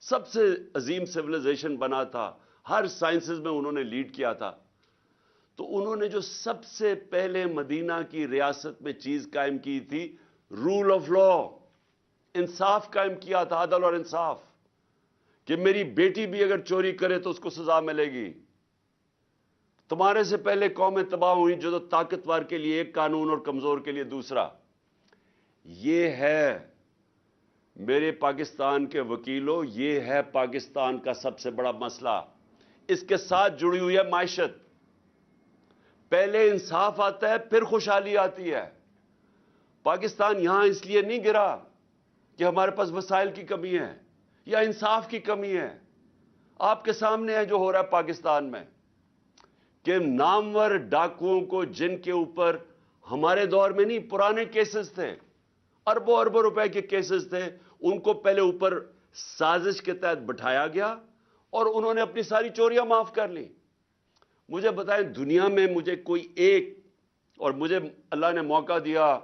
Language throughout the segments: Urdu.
سب سے عظیم سویلائزیشن بنا تھا، ہر سائنسز میں انہوں نے لیڈ کیا تھا. تو انہوں نے جو سب سے پہلے مدینہ کی ریاست میں چیز قائم کی تھی، رول آف لا، انصاف قائم کیا تھا، عدل اور انصاف، کہ میری بیٹی بھی اگر چوری کرے تو اس کو سزا ملے گی. تمہارے سے پہلے قومیں تباہ ہوئی جو طاقتور کے لیے ایک قانون اور کمزور کے لیے دوسرا. یہ ہے میرے پاکستان کے وکیلوں، یہ ہے پاکستان کا سب سے بڑا مسئلہ. اس کے ساتھ جڑی ہوئی ہے معیشت. پہلے انصاف آتا ہے، پھر خوشحالی آتی ہے. پاکستان یہاں اس لیے نہیں گرا کہ ہمارے پاس وسائل کی کمی ہے یا انصاف کی کمی ہے. آپ کے سامنے ہے جو ہو رہا ہے پاکستان میں، کہ نامور ڈاکوؤں کو، جن کے اوپر ہمارے دور میں نہیں، پرانے کیسز تھے، اربوں اربوں روپے کے کیسز تھے، ان کو پہلے اوپر سازش کے تحت بٹھایا گیا اور انہوں نے اپنی ساری چوریاں معاف کر لی. مجھے بتائیں، دنیا میں مجھے کوئی ایک، اور مجھے اللہ نے موقع دیا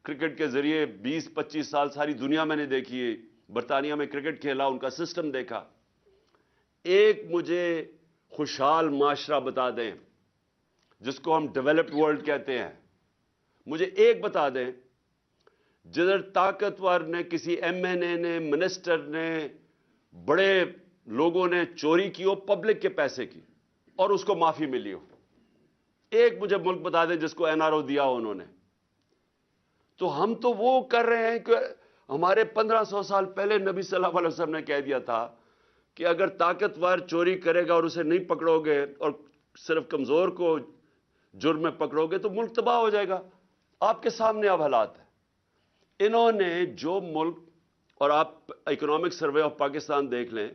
کرکٹ کے ذریعے 20-25 سال ساری دنیا میں نے دیکھی ہے، برطانیہ میں کرکٹ کھیلا، ان کا سسٹم دیکھا. ایک مجھے خوشحال معاشرہ بتا دیں جس کو ہم ڈیولپڈ ورلڈ کہتے ہیں، مجھے ایک بتا دیں جدھر طاقتور نے، کسی ایم این اے نے، منسٹر نے، بڑے لوگوں نے چوری کی ہو پبلک کے پیسے کی اور اس کو معافی ملی ہو. ایک مجھے ملک بتا دیں جس کو این آر او دیا ہو انہوں نے. تو ہم تو وہ کر رہے ہیں کہ ہمارے 1500 سال پہلے نبی صلی اللہ علیہ وسلم نے کہہ دیا تھا کہ اگر طاقتور چوری کرے گا اور اسے نہیں پکڑو گے اور صرف کمزور کو جرم میں پکڑو گے تو ملک تباہ ہو جائے گا. آپ کے سامنے اب حالات ہیں. انہوں نے جو ملک، اور آپ اکنامک سروے آف پاکستان دیکھ لیں،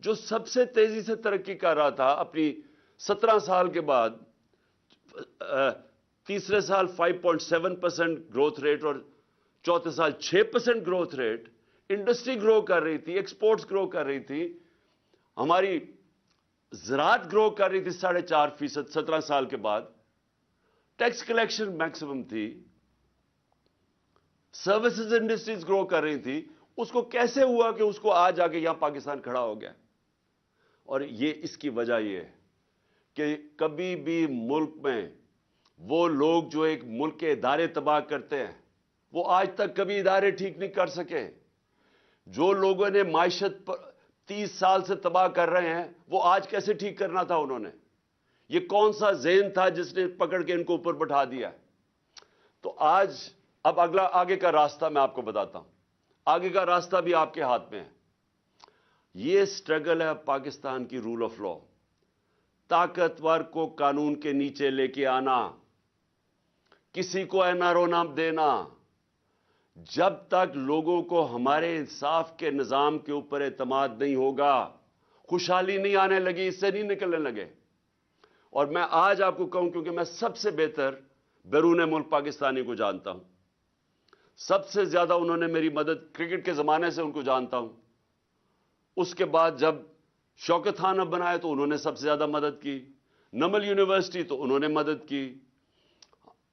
جو سب سے تیزی سے ترقی کر رہا تھا اپنی 17 سال کے بعد، تیسرے سال 5.7% گروتھ ریٹ اور چوتھے سال 6% گروتھ ریٹ، انڈسٹری گرو کر رہی تھی، ایکسپورٹس گرو کر رہی تھی، ہماری زراعت گرو کر رہی تھی 4.5%. 17 سال کے بعد ٹیکس کلیکشن میکسیمم تھی، سروسز انڈسٹریز گرو کر رہی تھی. اس کو کیسے ہوا کہ اس کو آج آ کے یہاں پاکستان کھڑا ہو گیا؟ اور یہ اس کی وجہ یہ ہے کہ کبھی بھی ملک میں وہ لوگ جو ایک ملک کے ادارے تباہ کرتے ہیں، وہ آج تک کبھی ادارے ٹھیک نہیں کر سکے. جو لوگوں نے معیشت 30 سال سے تباہ کر رہے ہیں، وہ آج کیسے ٹھیک کرنا تھا انہوں نے؟ یہ کون سا ذہن تھا جس نے پکڑ کے ان کو اوپر بٹھا دیا؟ تو آج اب آگے کا راستہ میں آپ کو بتاتا ہوں. آگے کا راستہ بھی آپ کے ہاتھ میں ہے. یہ سٹرگل ہے پاکستان کی رول آف لا. طاقتور کو قانون کے نیچے لے کے آنا، کسی کو این آر او نہ دینا. جب تک لوگوں کو ہمارے انصاف کے نظام کے اوپر اعتماد نہیں ہوگا، خوشحالی نہیں آنے لگی، اس سے نہیں نکلنے لگے. اور میں آج آپ کو کہوں، کیونکہ میں سب سے بہتر بیرون ملک پاکستانی کو جانتا ہوں، سب سے زیادہ انہوں نے میری مدد کرکٹ کے زمانے سے ان کو جانتا ہوں. اس کے بعد جب شوکت خان اب بنائے تو انہوں نے سب سے زیادہ مدد کی. نمل یونیورسٹی تو انہوں نے مدد کی.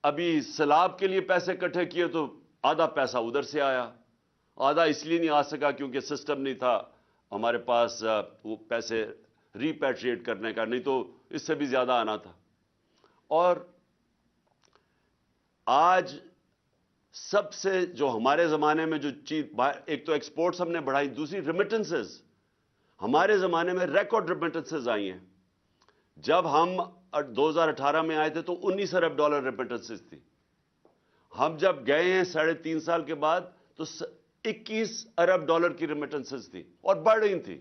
ابھی سیلاب کے لیے پیسے اکٹھے کیے تو آدھا پیسہ ادھر سے آیا، آدھا اس لیے نہیں آ سکا کیونکہ سسٹم نہیں تھا ہمارے پاس وہ پیسے ریپیٹریٹ کرنے کا، نہیں تو اس سے بھی زیادہ آنا تھا. اور آج سب سے جو ہمارے زمانے میں جو چیز، ایک تو ایکسپورٹس ہم نے بڑھائی، دوسری ریمیٹنسز. ہمارے زمانے میں ریکارڈ ریمیٹنسز آئی ہیں. جب ہم 2018 میں آئے تھے تو $19 ارب ریمیٹنسز تھی. ہم جب گئے ہیں 3.5 سال کے بعد تو $21 ارب کی ریمیٹنسز تھی اور بڑھ رہی تھی.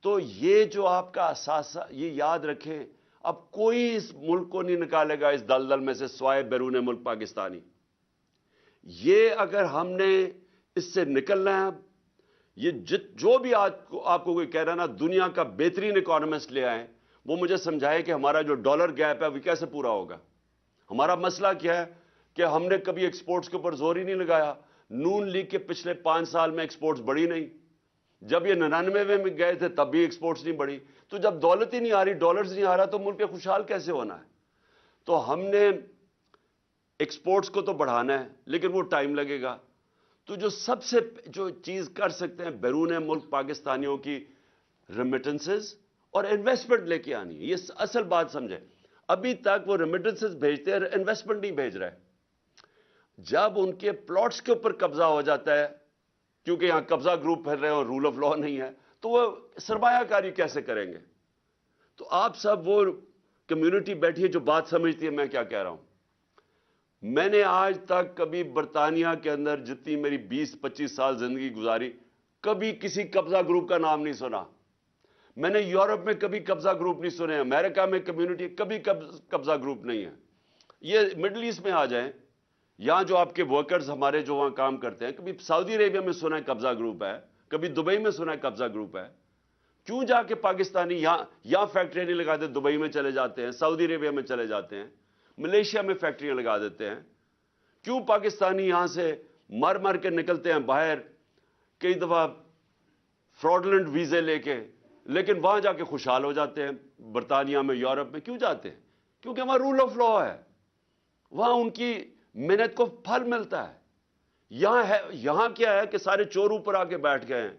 تو یہ جو آپ کا اثاثہ، یہ یاد رکھیں، اب کوئی اس ملک کو نہیں نکالے گا اس دلدل میں سے سوائے بیرون ملک پاکستانی. یہ اگر ہم نے اس سے نکلنا ہے، یہ جو بھی آپ کو کوئی کہہ رہا نا دنیا کا بہترین اکانومسٹ لے آئیں، وہ مجھے سمجھائے کہ ہمارا جو ڈالر گیپ ہے وہ کیسے پورا ہوگا. ہمارا مسئلہ کیا ہے کہ ہم نے کبھی ایکسپورٹس کے اوپر زور ہی نہیں لگایا. نون لیگ کے پچھلے 5 سال میں ایکسپورٹس بڑھی نہیں. جب یہ 99 میں گئے تھے تب بھی ایکسپورٹس نہیں بڑھی. تو جب دولت ہی نہیں آ رہی، ڈالرز نہیں آ رہا، تو ملک خوشحال کیسے ہونا ہے؟ تو ہم نے ایکسپورٹس کو تو بڑھانا ہے لیکن وہ ٹائم لگے گا. تو جو سب سے جو چیز کر سکتے ہیں بیرون ملک پاکستانیوں کی ریمیٹنسز اور انویسٹمنٹ لے کے آنی ہے. یہ اصل بات سمجھیں. ابھی تک وہ ریمیٹنسز بھیجتے ہیں, انویسٹمنٹ نہیں بھیج رہے. جب ان کے پلاٹس کے اوپر قبضہ ہو جاتا ہے, کیونکہ یہاں قبضہ گروپ پھیل رہے ہیں اور رول آف لا نہیں ہے, تو وہ سرمایہ کاری کیسے کریں گے؟ تو آپ سب وہ کمیونٹی بیٹھی ہے جو بات سمجھتی ہے میں کیا کہہ رہا ہوں. میں نے آج تک کبھی برطانیہ کے اندر جتنی میری 20-25 سال زندگی گزاری, کبھی کسی قبضہ گروپ کا نام نہیں سنا. میں نے یورپ میں کبھی قبضہ گروپ نہیں سنے, امریکہ میں کمیونٹی کبھی قبضہ گروپ نہیں ہے. یہ مڈل ایسٹ میں آ جائیں, یہاں جو آپ کے ورکرز ہمارے جو وہاں کام کرتے ہیں, کبھی سعودی عربیہ میں سنا ہے قبضہ گروپ ہے, کبھی دبئی میں سنا ہے قبضہ گروپ ہے. کیوں جا کے پاکستانی یہاں فیکٹریاں نہیں لگاتے, دبئی میں چلے جاتے ہیں, سعودی عربیہ میں چلے جاتے ہیں, ملیشیا میں فیکٹریاں لگا دیتے ہیں؟ کیوں پاکستانی یہاں سے مر کے نکلتے ہیں باہر, کئی دفعہ فراڈلنٹ ویزے لے کے, لیکن وہاں جا کے خوشحال ہو جاتے ہیں برطانیہ میں, یورپ میں. کیوں جاتے ہیں؟ کیونکہ وہاں رول آف لا ہے, وہاں ان کی محنت کو پھل ملتا ہے. یہاں کیا ہے کہ سارے چور اوپر آ کے بیٹھ گئے ہیں.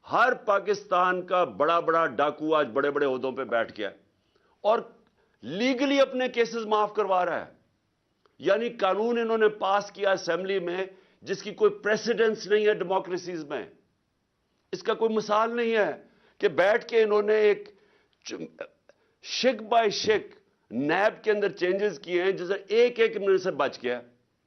ہر پاکستان کا بڑا ڈاکو آج بڑے عہدوں پہ بیٹھ گیا اور لیگلی اپنے کیسز معاف کروا رہا ہے. یعنی قانون انہوں نے پاس کیا اسمبلی میں جس کی کوئی پریسیڈنس نہیں ہے ڈیموکریسیز میں. اس کا کوئی مثال نہیں ہے کہ بیٹھ کے انہوں نے ایک شک بائی شک نیب کے اندر چینجز کیے ہیں جسے ایک منٹ سے بچ گیا.